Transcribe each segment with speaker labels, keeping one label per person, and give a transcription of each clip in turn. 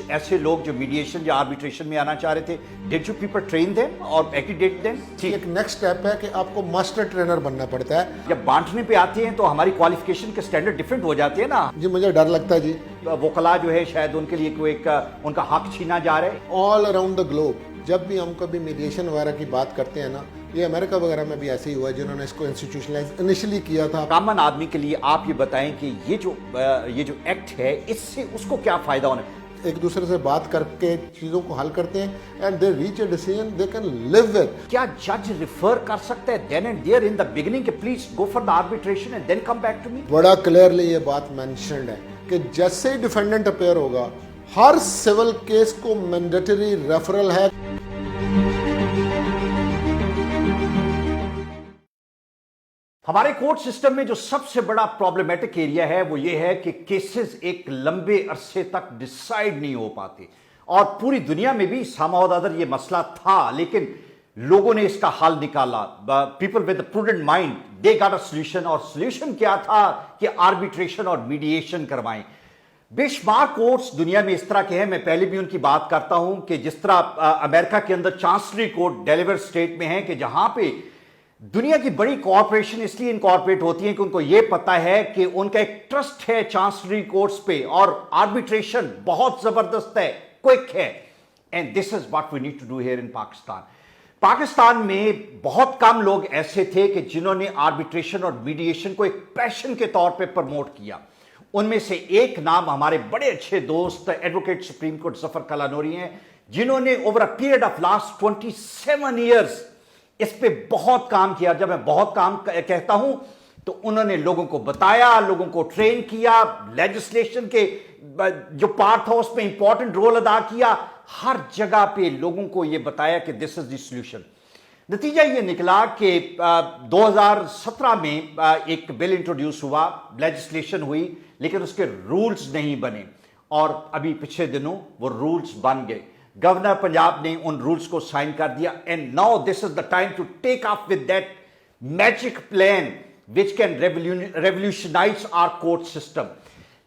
Speaker 1: कुछ ऐसे लोग जो मीडिएशन या आर्बिट्रेशन में आना चाह रहे थे, did you people train them और एक्रीडेट देम?
Speaker 2: एक नेक्स्ट स्टेप है कि आपको मास्टर ट्रेनर बनना पड़ता है।
Speaker 1: जब बांटने पे आती हैं तो हमारी क्वालिफिकेशन के स्टैंडर्ड डिफरेंट हो जाते हैं ना।
Speaker 2: जी मुझे डर लगता है जी,
Speaker 1: वकला जो है शायद उनके लिए कोई एक उनका हक छीना जा रहा है।
Speaker 2: ऑल अराउंड द ग्लोब जब भी हम कभी मीडिएशन वगैरह की बात करते हैं ना, ये अमेरिका वगैरह में भी ऐसे ही हुआ है जिन्होंने इसको इंस्टीट्यूशनलाइज इनिशियली किया था।
Speaker 1: कॉमन आदमी के लिए आप ये बताएं कि ये जो एक्ट है इससे उसको क्या फायदा होना है?
Speaker 2: एक दूसरे से बात करके चीजों को हल करते हैं and they reach a decision they can live with.
Speaker 1: क्या जज रिफर कर सकता है then and there in the beginning कि please go for the arbitration and then come back to me?
Speaker 2: बड़ा क्लियरली ये बात मेंशन्ड है कि जैसे ही डिफेंडेंट अपेयर होगा, हर सिविल केस को मैंडेटरी रेफरल है।
Speaker 1: हमारे कोर्ट सिस्टम में जो सबसे बड़ा प्रॉब्लमेटिक एरिया है वो ये है कि केसेस एक लंबे अरसे तक डिसाइड नहीं हो पाते, और पूरी दुनिया में भी somehow or other ये मसला था, लेकिन लोगों ने इसका हल निकाला। People with prudent mind they got a solution, और सॉल्यूशन क्या था कि आर्बिट्रेशन और मीडिएशन करवाएं। बेशुमार कोर्ट्स दुनिया में इस तरह के हैं, मैं पहले भी उनकी बात करता हूं कि जिस तरह अमेरिका के अंदर चांसलरी कोर्ट डेलावेयर स्टेट में है कि जहां पे दुनिया की बड़ी कॉर्पोरेशन इसलिए इनकॉर्पोरेट होती है कि उनको यह पता है कि उनका एक ट्रस्ट है चांसलरी कोर्ट्स पे, और आर्बिट्रेशन बहुत जबरदस्त है, क्विक है। And this is what we need to do here in Pakistan. Pakistan में बहुत कम लोग ऐसे थे कि जिन्होंने आर्बिट्रेशन और मीडिएशन को एक पैशन के तौर पे प्रमोट किया। उनमें से एक नाम हमारे बड़े अच्छे दोस्त एडवोकेट सुप्रीम कोर्ट जफर कलानौरी हैं, जिन्होंने over a period of last 27 years इस पे बहुत काम किया। जब मैं बहुत काम कहता हूं तो उन्होंने लोगों को बताया, लोगों को ट्रेन किया, लेजिस्लेशन के जो पार्ट था उसमें इंपॉर्टेंट रोल अदा किया, हर जगह पे लोगों को यह बताया कि दिस इज द सॉल्यूशन। नतीजा ये निकला कि 2017 में एक बिल इंट्रोड्यूस हुआ, लेजिस्लेशन हुई, लेकिन उसके रूल्स नहीं बने, और अभी पिछले दिनों वो रूल्स बन गए। गवर्नर पंजाब ने उन रूल्स को साइन कर दिया, and now this is the time to take off with that magic plan which can revolutionise our court system.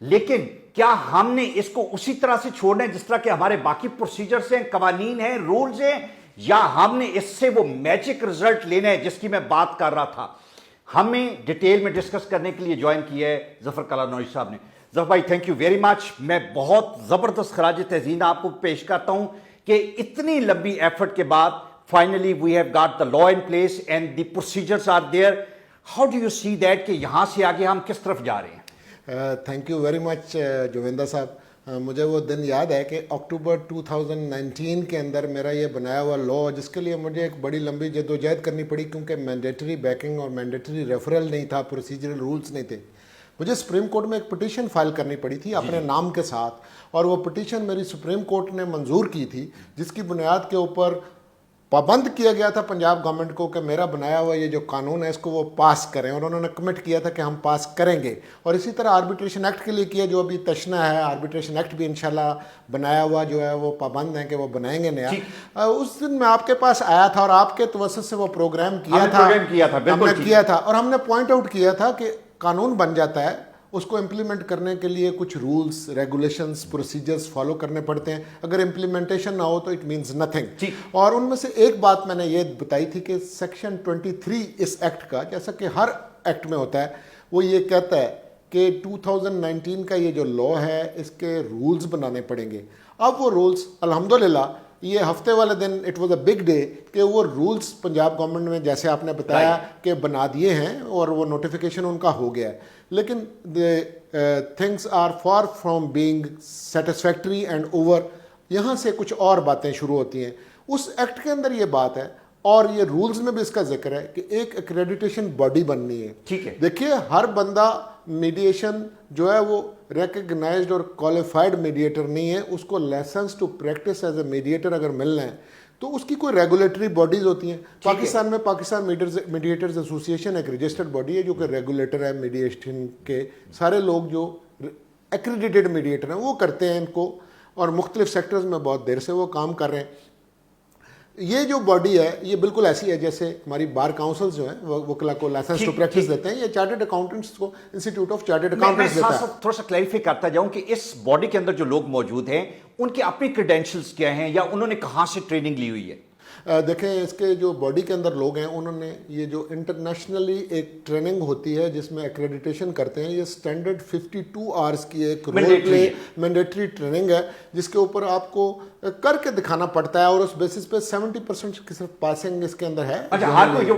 Speaker 1: लेकिन क्या हमने इसको उसी तरह से छोड़ना है जिस तरह के हमारे बाकी प्रोसीजर्स हैं, कवानीन हैं, रूल्स हैं, या हमने इससे वो मैजिक रिजल्ट लेना है जिसकी मैं बात कर रहा था? हमें डिटेल में डिस्कस करने के लिए ज्वाइन किया है जफर कलानौरी साहब ने। जफर भाई थैंक यू वेरी मच। मैं बहुत जबरदस्त खराज तहसीन आपको पेश करता हूं कि इतनी लंबी एफर्ट के बाद finally we have got the law in place and the procedures are there. How do you see that कि यहां से आगे हम किस तरफ जा रहे हैं?
Speaker 2: थैंक यू वेरी मच जोविंदर साहब। मुझे वो दिन याद है कि अक्टूबर 2019 के अंदर मेरा ये बनाया हुआ लॉ, जिसके लिए मुझे एक बड़ी लंबी जद्दोजहद करनी पड़ी क्योंकि मैंडेटरी बैकिंग और मैंडेटरी रेफरल नहीं था, प्रोसीजरल रूल्स नहीं थे। मुझे सुप्रीम कोर्ट में एक पिटीशन फाइल करनी पड़ी थी अपने नाम के साथ, और वो पिटीशन मेरी सुप्रीम कोर्ट ने मंजूर की थी, जिसकी बुनियाद के ऊपर पाबंद किया गया था पंजाब गवर्नमेंट को कि मेरा बनाया हुआ ये जो कानून है इसको वो पास करें, और उन्होंने कमिट किया था कि हम पास करेंगे। और इसी तरह आर्बिट्रेशन एक्ट के लिए किया, जो अभी तशना है, आर्बिट्रेशन एक्ट भी इंशाल्लाह बनाया हुआ जो है वो पाबंद है कि वो बनाएंगे नया। उस दिन मैं आपके पास आया था और आपके तवज्जुह से वो प्रोग्राम किया था, हमने किया था, और हमने पॉइंट आउट किया था कि कानून बन जाता है, उसको इम्प्लीमेंट करने के लिए कुछ रूल्स, रेगुलेशंस, प्रोसीजर्स फॉलो करने पड़ते हैं। अगर इम्प्लीमेंटेशन ना हो तो इट मींस नथिंग। और उनमें से एक बात मैंने ये बताई थी कि सेक्शन 23 इस एक्ट का, जैसा कि हर एक्ट में होता है, वो ये कहता है कि 2019 का ये जो लॉ है इसके रूल्स बनाने पड़ेंगे। अब वो रूल्स अल्हम्दुलिल्लाह ये हफ्ते वाले दिन it was a big day कि वो रूल्स पंजाब गवर्नमेंट में, जैसे आपने बताया कि बना दिए हैं और वो नोटिफिकेशन उनका हो गया है, लेकिन things are far from being satisfactory and over. यहाँ से कुछ और बातें शुरू होती हैं। उस एक्ट के अंदर ये बात है, और ये रूल्स में भी इसका जिक्र है कि एक एक्रेडिटेशन बॉडी बननी है।
Speaker 1: ठीक है,
Speaker 2: देखिए हर बंदा मीडिएशन जो है वो रिकग्नाइज्ड और क्वालिफाइड मीडिएटर नहीं है, उसको licence to practise as a mediator अगर मिलना है तो उसकी कोई रेगुलेटरी बॉडीज होती हैं। पाकिस्तान में पाकिस्तान मीडिएटर्स एसोसिएशन एक रजिस्टर्ड बॉडी है जो कि रेगुलेटर है मीडिएशन के। सारे लोग जो एक्रेडिटेड मीडिएटर हैं वो करते हैं इनको, और मुख्तलिफ सेक्टर्स में बहुत देर से वो काम कर रहे हैं। یہ جو باڈی ہے یہ بالکل ایسی ہے جیسے ہماری بار کاؤنسل جو ہیں وکلا کو لائسنس ٹو پریکٹس دیتے ہیں، یہ چارٹرڈ اکاؤنٹنٹس کو انسٹیٹیوٹ آف چارٹرڈ اکاؤنٹنٹس دیتا ہے.
Speaker 1: تھوڑا سا کلیریفائی کرتا جاؤں کہ اس باڈی کے اندر جو لوگ موجود ہیں ان کے اپنی کریڈینشلز کیا ہیں یا انہوں نے کہاں سے ٹریننگ لی ہوئی ہے؟
Speaker 2: دیکھیں اس کے جو باڈی کے اندر لوگ ہیں انہوں نے یہ جو انٹرنیشنلی ایک ٹریننگ ہوتی ہے جس میں ایکریڈیٹیشن کرتے ہیں، یہ اسٹینڈرڈ 52 آورس کی ایک رول پلے مینڈیٹری ٹریننگ ہے جس کے اوپر آپ کو کر کے دکھانا پڑتا ہے اور اس بیسس پہ 70% کی صرف پاسنگ اس کے اندر ہے.
Speaker 1: اچھا، ہر کوئی جو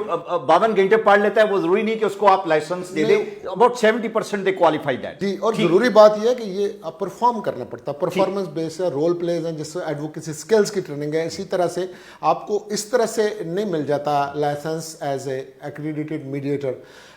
Speaker 1: 52 گھنٹے پڑھ لیتا ہے وہ ضروری نہیں کہ اس کو آپ لائسنس دے دیں، اباؤٹ 70% دے کوالیفائی دیٹ.
Speaker 2: جی، اور ضروری بات یہ ہے کہ یہ پرفارم کرنا پڑتا ہے، پرفارمنس بیس ہے، رول پلیز ہیں جس سے ایڈوکیسی اسکلس کی ٹریننگ ہے. اسی طرح سے آپ کو اس طرح سے نہیں مل جاتا licence as a accredited mediator.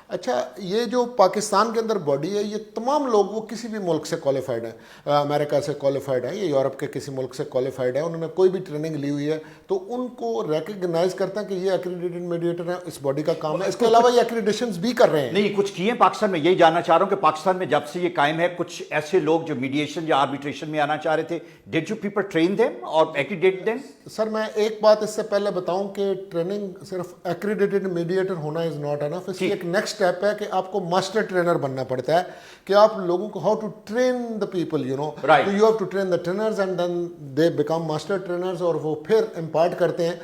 Speaker 2: اچھا، یہ جو پاکستان کے اندر باڈی ہے یہ تمام لوگ وہ کسی بھی ملک سے کوالیفائڈ ہیں، امریکہ سے کوالیفائڈ ہیں، یہ یورپ کے کسی ملک سے کوالیفائڈ ہیں، انہوں نے کوئی بھی ٹریننگ لی ہوئی ہے تو ان کو ریکگنائز کرتا ہے کہ یہ ایکریڈیٹڈ میڈیٹر ہیں، اس باڈی کا کام ہے. اس کے علاوہ یہ ایکریڈیشنز بھی کر رہے ہیں.
Speaker 1: نہیں، کچھ کیے ہیں پاکستان میں. یہی جاننا چاہ رہا ہوں کہ پاکستان میں جب سے یہ قائم ہے کچھ ایسے لوگ جو میڈیشن یا آربیٹریشن میں آنا چاہ رہے تھے، did you people train them اور ایکریڈیٹ دیم؟
Speaker 2: سر میں ایک بات اس سے پہلے بتاؤں کہ ٹریننگ صرف ایکریڈیٹڈ میڈیٹر ہونا از ناٹ انف. اس کی ایک نیکسٹ اسٹیپ ہے کہ آپ کو ماسٹر ٹرینر بننا پڑتا ہے کہ آپ لوگوں کو how to train the people, you know you have to train the trainers and then they become master trainers, اور وہ پھر امپارٹ کرتے ہیں.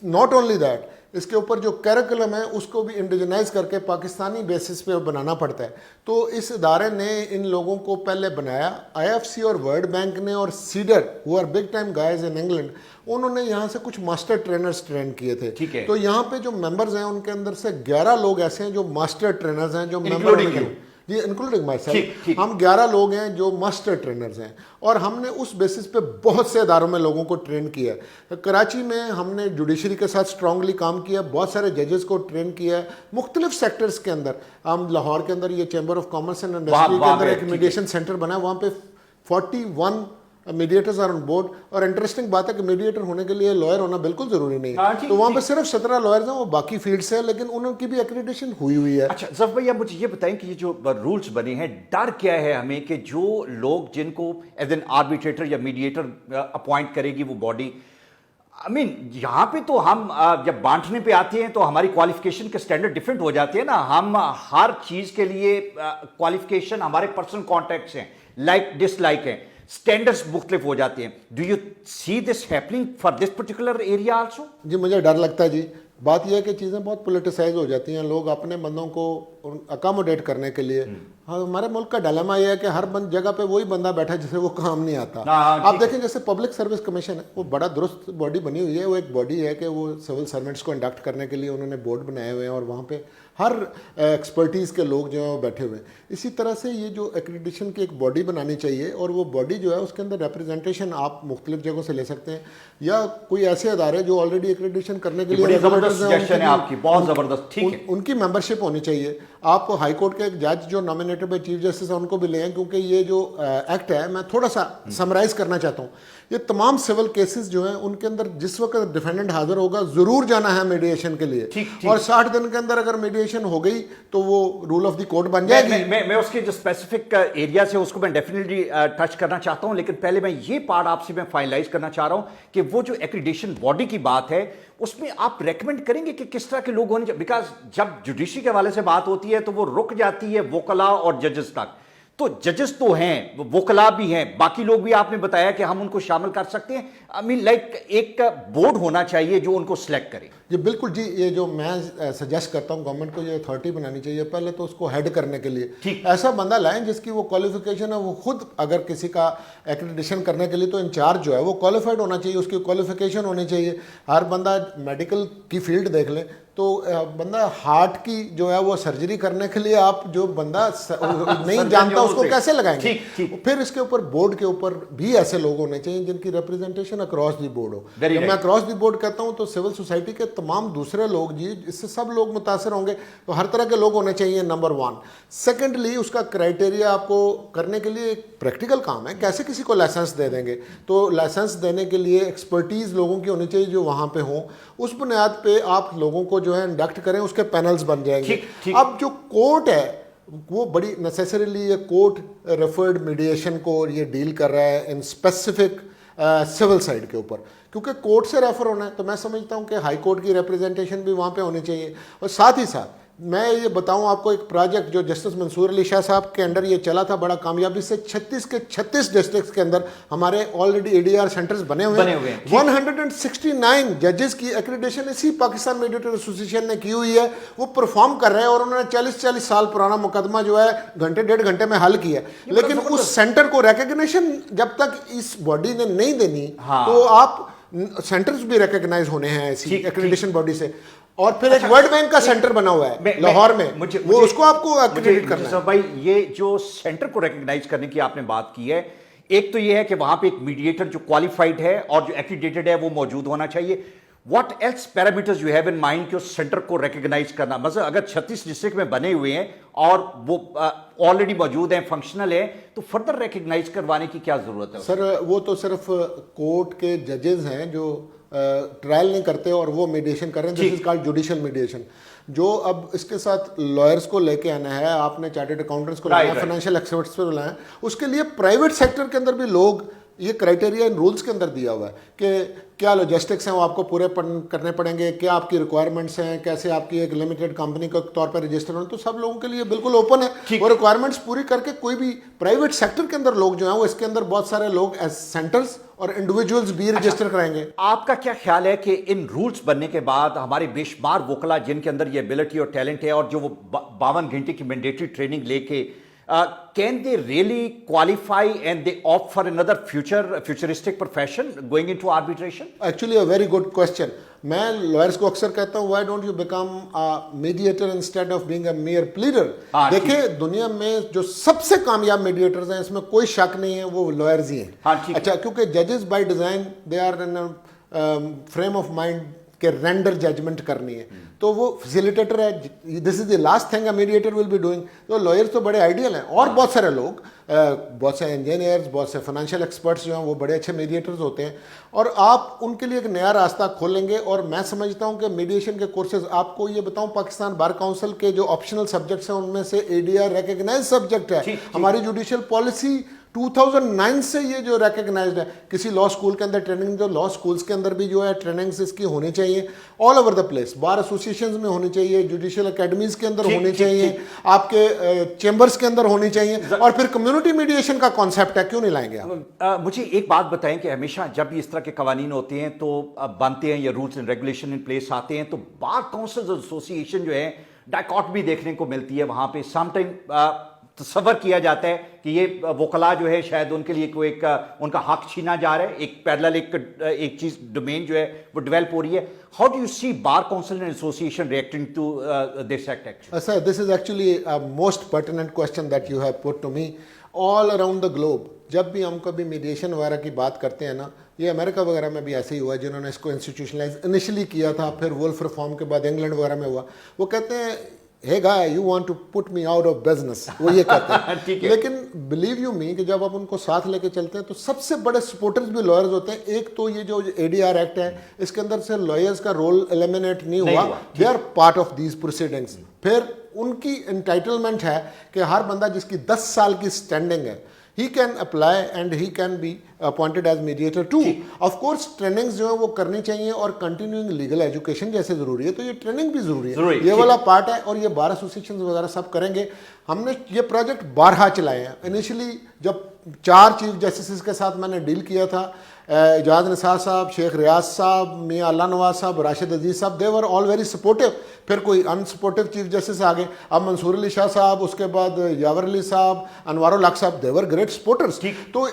Speaker 2: ناٹ اونلی دیٹ، اس کے اوپر جو کیریکولم ہے اس کو بھی انڈیجنائز کر کے پاکستانی بیسس پہ بنانا پڑتا ہے. تو اس ادارے نے ان لوگوں کو پہلے بنایا، آئی ایف سی اور ورلڈ بینک نے اور CEDR who are big time guys in England, انہوں نے یہاں سے کچھ ماسٹر ٹرینرز ٹرین کیے تھے. تو یہاں پہ جو ممبرز ہیں ان کے اندر سے 11 لوگ ایسے ہیں جو ماسٹر ٹرینرز ہیں، جو ممبر جی انکلوڈنگ مائی سیلف، ہم 11 لوگ ہیں جو ماسٹر ٹرینرز ہیں، اور ہم نے اس بیسس پہ بہت سے اداروں میں لوگوں کو ٹرین کیا ہے. کراچی میں ہم نے جوڈیشری کے ساتھ اسٹرانگلی کام کیا، بہت سارے ججز کو ٹرین کیا ہے مختلف سیکٹرز کے اندر. ہم لاہور کے اندر یہ chamber of commerce and industry کے اندر ایک میڈیشن سینٹر بنا ہے، وہاں پہ 41 میڈیٹرز آر آن بورڈ. اور انٹرسٹنگ بات ہے کہ میڈیٹر ہونے کے لیے لائر ہونا بالکل ضروری نہیں ہے، تو وہاں پہ صرف 17 لائرز ہیں، وہ باقی فیلڈ سے ہیں لیکن ان کی بھی ایکریڈیشن ہوئی ہوئی ہے.
Speaker 1: اچھا ظفر بھائی، آپ مجھے یہ بتائیں کہ یہ جو رولز بنے ہیں، ڈر کیا ہے ہمیں کہ جو لوگ جن کو ایز این آربیٹریٹر یا میڈیٹر اپوائنٹ کرے گی وہ باڈی، یہاں پہ تو ہم جب بانٹنے پہ آتے ہیں تو ہماری کوالیفیکیشن کے سٹینڈرڈ ڈیفرنٹ ہو جاتے ہیں نا. ہم ہر چیز کے لیے کوالیفیکیشن ہمارے پرسنل کانٹیکٹس ہیں، لائک ڈس لائک ہیں، سٹینڈرڈز مختلف ہو جاتے ہیں. Do you see this happening for this particular area also?
Speaker 2: جی مجھے ڈر لگتا ہے. جی بات یہ ہے کہ چیزیں بہت پولیٹیسائز ہو جاتی ہیں، لوگ اپنے بندوں کو اکاموڈیٹ کرنے کے لیے. ہمارے ملک کا ڈائلیما یہ ہے کہ ہر جگہ پہ وہی بندہ بیٹھا ہے جسے وہ کام نہیں آتا. آپ دیکھیں جیسے پبلک سروس کمیشن ہے، وہ بڑا درست باڈی بنی ہوئی ہے. وہ ایک باڈی ہے کہ وہ سول سرونٹس کو انڈکٹ کرنے کے لیے انہوں نے بورڈ بنائے ہوئے ہیں اور وہاں پہ ہر ایکسپرٹیز کے لوگ جو ہیں وہ بیٹھے ہوئے ہیں. اسی طرح سے یہ جو ایکریڈیشن کی ایک باڈی بنانی چاہیے، اور وہ باڈی جو ہے اس کے اندر ریپرزنٹیشن آپ مختلف جگہوں سے لے سکتے ہیں، یا کوئی ایسے ادارے جو آلریڈی ایکریڈیشن کرنے کے لیے ان کی ممبرشپ ہونی چاہیے. آپ ہائی کورٹ کے ایک جج جو نامینیٹڈ بائی چیف جسٹس ہیں ان کو بھی لیں، کیونکہ یہ جو ایکٹ ہے میں تھوڑا سا سمرائز کرنا چاہتا ہوں. یہ تمام سول کیسز جو ہیں ان کے اندر جس وقت ڈیفینڈنٹ حاضر ہوگا ضرور جانا ہے میڈیشن کے لیے، اور 60 دن کے اندر اگر میڈیشن ہو گئی تو وہ رول آف دی کورٹ بن جائے گی.
Speaker 1: میں اس کے جو اسپیسیفک ایریاز ہے اس کو میں ڈیفینیٹلی ٹچ کرنا چاہتا ہوں، لیکن پہلے میں یہ پارٹ آپ سے میں فائنلائز کرنا چاہ رہا ہوں کہ وہ جو ایکریڈیشن باڈی کی بات ہے اس میں آپ ریکمینڈ کریں گے کہ کس طرح کے لوگ ہونے چاہیے؟ بیکاز جب جوڈیشری کے حوالے سے بات ہوتی ہے تو وہ رک جاتی ہے وکلا اور ججز تک. تو ججز تو ہیں، وکلا بھی ہیں، باقی لوگ بھی آپ نے بتایا کہ ہم ان کو شامل کر سکتے ہیں. لائک ایک بورڈ ہونا چاہیے جو ان کو سلیکٹ کرے.
Speaker 2: جی بالکل. جی یہ جو میں سجیسٹ کرتا ہوں گورنمنٹ کو یہ اتھارٹی بنانی چاہیے پہلے تو اس کو ہیڈ کرنے کے لیے ایسا بندہ لائیں جس کی وہ کوالیفیکیشن ہے، وہ خود اگر کسی کا ایکریڈیشن کرنے کے لیے تو انچارج جو ہے وہ کوالیفائڈ ہونا چاہیے، اس کی کوالیفیکیشن ہونی چاہیے. ہر بندہ میڈیکل کی فیلڈ دیکھ لیں تو بندہ ہارٹ کی جو ہے وہ سرجری کرنے کے لیے آپ جو بندہ نہیں جانتا اس کو کیسے لگائیں گے؟ پھر اس کے اوپر بورڈ کے اوپر بھی ایسے لوگ ہونے چاہیے جن کی ریپرزنٹیشن اکراس دی بورڈ ہو. جب میں اکراس دی بورڈ کہتا ہوں تو سول سوسائٹی کے تمام دوسرے لوگ، جی اس سے سب لوگ متاثر ہوں گے، تو ہر طرح کے لوگ ہونے چاہیے. نمبر 1. سیکنڈلی اس کا کرائٹیریا آپ کو کرنے کے لیے ایک پریکٹیکل کام ہے، کیسے کسی کو لائسنس دے دیں گے؟ تو لائسنس دینے کے لیے ایکسپرٹیز لوگوں کی ہونی چاہیے جو وہاں پہ ہوں. اس بنیاد پہ آپ لوگوں کو جو ہے انڈکٹ کریں، اس کے پینلز بن جائیں گے. اب جو کورٹ ہے وہ بڑی نیسیسریلی یہ کورٹ ریفرڈ میڈیشن کو یہ ڈیل کر رہا ہے ان اسپیسیفک सिविल साइड के ऊपर, क्योंकि कोर्ट से रेफर होना है तो मैं समझता हूँ कि हाई कोर्ट की रिप्रेजेंटेशन भी वहाँ पे होनी चाहिए। और साथ ही साथ मैं ये बताऊं आपको, एक प्रोजेक्ट जो जस्टिस मंसूर अली शाह साहब के अंडर ये चला था बड़ा कामयाबी से, 36 के 36 डिस्ट्रिक्ट्स के अंदर हमारे ऑलरेडी एडीआर सेंटर्स बने हुए हैं। 169 जजेस की एक्रेडिटेशन इसी पाकिस्तान मीडिएटर एसोसिएशन ने की हुई है, वो परफॉर्म कर रहे हैं और उन्होंने 40-40 साल पुराना मुकदमा जो है घंटे 1.5 घंटे में हल किया। लेकिन उस सेंटर को रिकग्निशन जब तक इस बॉडी ने नहीं देनी तो आप सेंटर्स भी रिकग्नाइज होने हैं ऐसी एक्रेडिटेशन बॉडी से। और फिर एक वर्ल्ड बैंक का सेंटर बना हुआ है लाहौर में, वो उसको आपको एक्रेडिट करना है।
Speaker 1: भाई ये जो सेंटर को रिकॉग्नाइज करने की आपने बात की है, एक तो ये है कि वहां पे एक मीडिएटर जो क्वालिफाइड है और जो एक्रेडिटेड है वो मौजूद होना चाहिए। What else parameters you have in mind कि उस सेंटर को रिकॉग्नाइज करना, मतलब अगर 36 डिस्ट्रिक्ट में बने हुए हैं और वो ऑलरेडी मौजूद हैं, फंक्शनल है, तो फर्दर रिकॉग्नाइज करवाने की क्या जरूरत है?
Speaker 2: सर वो तो सिर्फ कोर्ट के जजेस हैं जो ट्रायल नहीं करते और वो मीडिएशन कर रहे हैं, this is called judicial mediation. जो अब इसके साथ लॉयर्स को लेके आना है, आपने चार्टर्ड अकाउंटेंट्स को लाना है, फाइनेंशियल एक्सपर्ट्स को लाना है, उसके लिए प्राइवेट सेक्टर के अंदर भी लोग ये क्राइटेरिया इन रूल्स के अंदर दिया हुआ है कि क्या लॉजिस्टिक्स हैं वो आपको पूरे करने पड़ेंगे, क्या आपकी रिक्वायरमेंट्स हैं, कैसे आपकी एक लिमिटेड कंपनी के तौर पर रजिस्टर होना, तो सब लोगों के लिए बिल्कुल ओपन है। वो रिक्वायरमेंट्स पूरी करके कोई भी प्राइवेट सेक्टर के अंदर लोग जो हैं वो इसके अंदर बहुत सारे लोग एज सेंटर्स और इंडिविजुअल्स भी रजिस्टर कराएंगे।
Speaker 1: आपका क्या ख्याल है कि इन रूल्स बनने के बाद हमारे बेशुमार वकला जिनके अंदर ये एबिलिटी और टैलेंट है और जो वो 52 घंटे की मैंडेटरी ट्रेनिंग लेके can they really qualify and they opt for another futuristic profession going into arbitration?
Speaker 2: Actually a very good question. मैं lawyers को अक्सर कहता हूँ why don't you become a mediator instead of being a mere pleader? देखिए दुनिया में जो सबसे कामयाब मीडिएटर्स हैं इसमें कोई शक नहीं है, वो lawyers ही हैं। अच्छा, क्योंकि जजेस by design they are in frame of mind के रेंडर जजमेंट करनी है, तो वो फैसिलिटेटर है, this is the last thing a mediator will be doing. तो लॉयर्स तो बड़े आइडियल हैं और बहुत सारे लोग, बहुत से इंजीनियर्स, बहुत से फाइनेंशियल एक्सपर्ट्स जो हैं वो बड़े अच्छे मीडिएटर्स होते हैं और आप उनके लिए एक नया रास्ता खोलेंगे। और मैं समझता हूं कि मीडिएशन के कोर्सेज, आपको ये बताऊं, पाकिस्तान बार काउंसिल के जो ऑप्शनल सब्जेक्ट्स हैं उनमें से एडीआर रिकॉग्नाइज्ड सब्जेक्ट है। हमारी जुडिशियल पॉलिसी 2009 से ये जो रिकॉग्नाइज्ड है, किसी लॉ स्कूल के अंदर ट्रेनिंग, जो लॉ स्कूल्स के अंदर भी जो है ट्रेनिंग्स इसकी होनी चाहिए all over the place, bar associations में होनी चाहिए, जुडिशियल एकेडमीज के अंदर होनी चाहिए, आपके चेंबर्स के अंदर होनी चाहिए, और फिर कम्युनिटी मीडिएशन का कॉन्सेप्ट है, क्यों नहीं लाएंगे आप?
Speaker 1: मुझे एक बात बताएं कि हमेशा जब भी इस तरह के कवानीन होते हैं तो बनते हैं या rules and regulation in place आते हैं तो बार काउंसिल एसोसिएशन जो है डायकॉट भी देखने को मिलती है, वहां पे समटाइम तस्वर किया जाता है कि ये वकला जो है शायद उनके लिए कोई एक उनका हक छीना जा रहा है, एक पैरेलल एक चीज डोमेन जो है वो डेवलप हो रही है। How do you see bar council and association reacting to this act?
Speaker 2: Sir, this is actually a most pertinent question that you have put to me. All around the globe जब भी हम कभी mediation वगैरह की बात करते हैं ना, ये अमेरिका वगैरह में भी ऐसे ही हुआ, जिन्होंने इसको इंस्टीट्यूशनलाइज इनिशियली किया था, फिर वुल्फ रिफॉर्म के बाद इंग्लैंड वगैरह में हुआ, वो कहते हैं hey guy you want to put me out of business, वो ये कहते हैं। लेकिन बिलीव यू मी कि जब आप उनको साथ लेके चलते हैं तो सबसे बड़े सपोर्टर्स भी लॉयर्स होते हैं। एक तो ये जो एडीआर एक्ट है इसके अंदर से लॉयर्स का रोल एलिमिनेट नहीं हुआ, they are part of these proceedings. फिर उनकी एंटाइटलमेंट है कि हर बंदा जिसकी 10 साल की स्टैंडिंग है, he can apply and he can be appointed as mediator too. Of course trainings जो है वो करनी चाहिए और कंटिन्यूइंग लीगल एजुकेशन जैसे जरूरी है, तो ये ट्रेनिंग भी जरूरी है, ये वाला पार्ट है। और ये बार एसोसिएशन वगैरह सब करेंगे। हमने ये प्रोजेक्ट बारहा चलाए हैं। इनिशियली जब 4 चीफ जस्टिस के साथ मैंने डील किया था, एजाज निसार साहब, शेख रियाज साहब, मियाँ अल्लाह नवाज साहब, राशिद अजीज साहब, दे वर ऑल वेरी सपोर्टिव। फिर कोई अनसपोर्टिव चीफ जस्टिस आ गए, अब मंसूर अली शाह साहब, उसके बाद यावर अली साहब, अनवारुल हक साहब, दे वर ग्रेट सपोर्टर्स। तो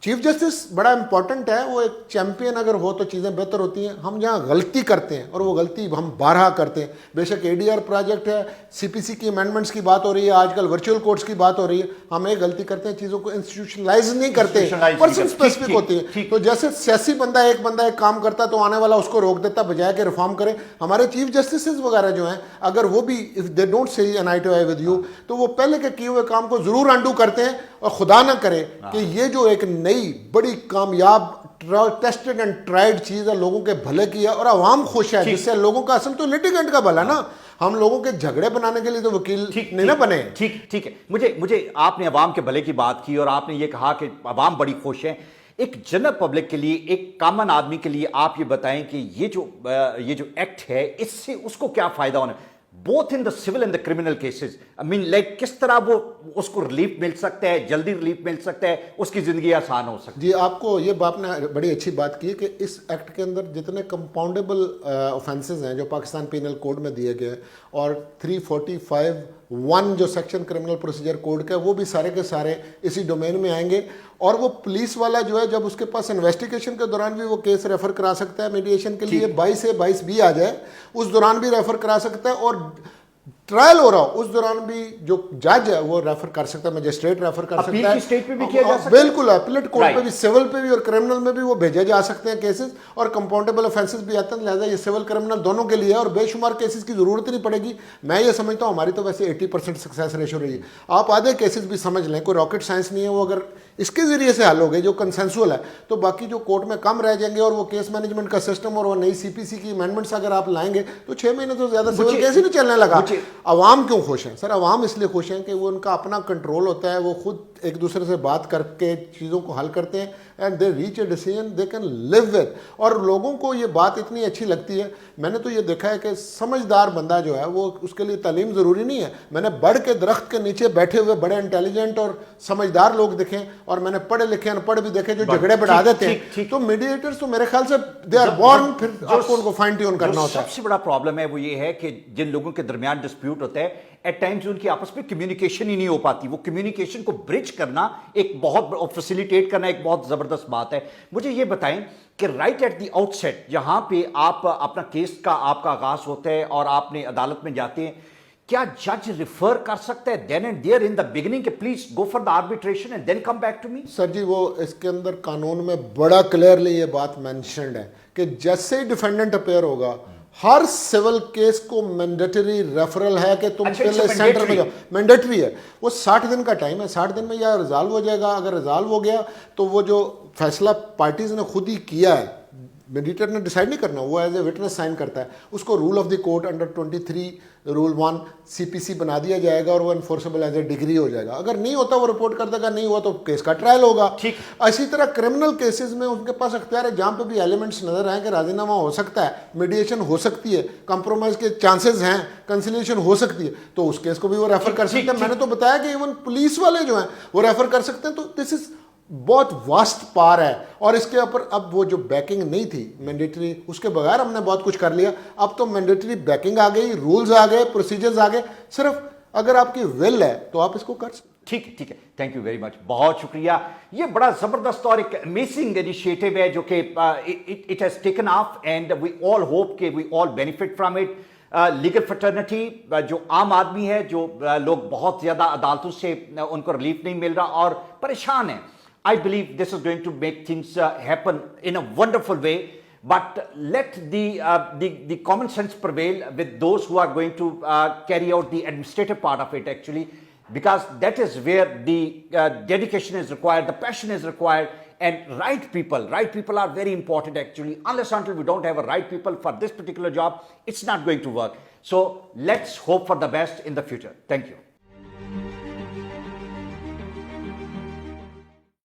Speaker 2: चीफ जस्टिस बड़ा इंपॉर्टेंट है, वो एक चैंपियन अगर हो तो चीज़ें बेहतर होती हैं। हम जहाँ गलती करते हैं और वो गलती हम बारहा करते हैं, बेशक एडीआर प्रोजेक्ट है, सीपीसी की अमेंडमेंट्स की बात हो रही है, आजकल वर्चुअल कोर्ट्स की बात हो रही है, हम एक गलती करते हैं, चीज़ों को इंस्टीट्यूशनलाइज नहीं करते, पर्सन स्पेसिफिक होती है। तो जैसे सियासी बंदा एक काम करता तो आने वाला उसको रोक देता, बजाय के रिफॉर्म करे। हमारे चीफ जस्टिस वगैरह जो हैं, अगर वो भी if they don't see an eye to eye with you, तो वो पहले के किए हुए काम को जरूर अंडू करते हैं। और खुदा ना करे कि ये जो एक नई बड़ी कामयाब टेस्टेड एंड ट्राइड चीज है, लोगों के भले की है और आवाम खुश है, जिससे लोगों का असल तो लिटिगेंट का भला ना, हम लोगों के झगड़े बनाने के लिए तो वकील नहीं ना बने।
Speaker 1: ठीक है। मुझे आपने अवाम के भले की बात की और आपने ये कहा कि अवाम बड़ी खुश है। एक जनरल पब्लिक के लिए, एक कॉमन आदमी के लिए आप ये बताएं कि ये जो एक्ट है इससे उसको क्या फायदा होना, both in the civil and the criminal cases. I mean like किस तरह वो उसको रिलीफ मिल सकता है, जल्दी रिलीफ मिल सकता है, उसकी जिंदगी आसान हो सकती है।
Speaker 2: जी, आपको ये बात ने बड़ी अच्छी बात की कि इस एक्ट के अंदर जितने कंपाउंडेबल ऑफेंसेस हैं जो पाकिस्तान पीनल कोड में दिए गए और 345(1) जो सेक्शन क्रिमिनल प्रोसीजर कोड का है वो भी सारे के सारे इसी डोमेन में आएंगे। और वो पुलिस वाला जो है जब उसके पास इन्वेस्टिगेशन के दौरान भी वो केस रेफर करा सकता है मीडिएशन के लिए, 22 से 22B आ जाए उस दौरान भी रेफर करा सकता है, और ट्रायल हो रहा हो उस दौरान भी जो जज है वो रेफर कर सकता है, मजिस्ट्रेट रेफर कर सकता है।
Speaker 1: अपील की स्टेज पे भी किया जा सकता है,
Speaker 2: बिल्कुल, अपीलेट कोर्ट पे भी, सिविल पे भी और क्रिमिनल में भी वो भेजे जा सकते हैं केसेस, और कंपाउंडेबल ऑफेंसेस भी आते हैं, लिहाजा ये सिविल क्रिमिनल दोनों के लिए है और बेशुमार केसेस की जरूरत ही नहीं पड़ेगी। मैं ये समझता हूँ हमारी तो वैसे 80% सक्सेस रेशो रही है। आप आधे केसेस भी समझ लें, कोई रॉकेट साइंस नहीं है, वो अगर इसके जरिए से हल हो गए जो कंसेंसुअल है तो बाकी जो कोर्ट में कम रह जाएंगे। और वो केस मैनेजमेंट का सिस्टम और वो नई सीपीसी की अमेंडमेंट्स अगर आप लाएंगे तो 6 महीने तो ज्यादा सिविल केस ही नहीं चलने लगा। अवाम क्यों खुश हैं सर? अवाम इसलिए खुश हैं कि वो उनका अपना कंट्रोल होता है, वो खुद एक दूसरे से बात करके चीज़ों को हल करते हैं and they reach a decision they can live with. और लोगों को ये बात इतनी अच्छी लगती है। मैंने तो ये देखा है कि समझदार बंदा जो है वो, उसके लिए तालीम ज़रूरी नहीं है। मैंने बढ़ के दरख्त के नीचे बैठे हुए बड़े इंटेलिजेंट और समझदार लोग देखे, और मैंने पढ़े लिखे अनपढ़ भी देखे जो झगड़े बढ़ा देते हैं। तो मीडिएटर्स तो मेरे ख्याल से दे आर बॉर्न, फिर आपको उनको फाइन ट्यून करना होता है।
Speaker 1: सबसे बड़ा प्रॉब्लम है वो ये है कि जिन लोगों के दरमियान डिस्प्यूट होता है, एट टाइम्स उनकी आपस में कम्युनिकेशन ही नहीं हो पाती। वो कम्युनिकेशन को ब्रिज करना एक बहुत, फैसिलिटेट करना एक बहुत जबरदस्त बात है। मुझे ये बताएं कि राइट एट द आउटसेट जहां पे आप अपना केस का आपका आगाज होता है और आपने अदालत में जाते हैं, क्या जज रिफर कर सकता है then and there in the beginning कि please go for the arbitration and then come back to me?
Speaker 2: Sir ji, वो इसके अंदर कानून में बड़ा क्लियरली ये बात मेंशन्ड है कि जैसे ही डिफेंडेंट अपेयर होगा हर सिविल केस को मैंडेटरी रेफरल है कि तुम पहले सेंटर में जाओ। मैंडेटरी है, वो 60 दिन का टाइम है, 60 दिन में या रिजॉल्व हो जाएगा। अगर रिजॉल्व हो गया तो वो जो फैसला पार्टीज ने खुद ही किया है, मेडिएटर ने डिसाइड नहीं करना, वो एज ए विटनेस साइन करता है, उसको rule of the court under 23 rule 1 CPC बना दिया जाएगा और वो एनफोर्सेबल एज ए डिग्री हो जाएगा। अगर नहीं होता वो रिपोर्ट कर देगा, नहीं हुआ तो केस का ट्रायल होगा। ठीक, इसी तरह क्रिमिनल केसेस में उनके पास अख्तियार है, जहां पे भी एलिमेंट्स नजर आए कि राजीनामा हो सकता है, मीडिएशन हो सकती है, कंप्रोमाइज के चांसेस हैं, कंसिलिएशन हो सकती है, तो उस केस को भी वो रेफर कर सकते हैं। मैंने तो बताया कि इवन पुलिस वाले जो हैं वो रेफर कर सकते हैं। तो दिस इज बहुत वास्ट पार है। और इसके ऊपर अब वो जो बैकिंग नहीं थी मैंडेटरी, उसके बगैर हमने बहुत कुछ कर लिया। अब तो मैंडेटरी बैकिंग आ गई, रूल्स आ गए, प्रोसीजर्स आ गए। सिर्फ अगर आपकी विल है तो आप इसको कर सकते।
Speaker 1: ठीक है, थैंक यू वेरी मच, बहुत शुक्रिया। ये बड़ा जबरदस्त और एक अमेजिंग इनिशिएटिव है जो कि it has taken off and we all hope कि we all benefit from it. Legal fraternity, जो आम आदमी है, जो लोग बहुत ज्यादा अदालतों से उनको रिलीफ नहीं मिल रहा और परेशान है, I believe this is going to make things happen in a wonderful way. But let the common sense prevail with those who are going to carry out the administrative part of it actually, because that is where the dedication is required, the passion is required, and right people are very important actually. Unless until we don't have a right people for this particular job, it's not going to work. So let's hope for the best in the future. Thank you.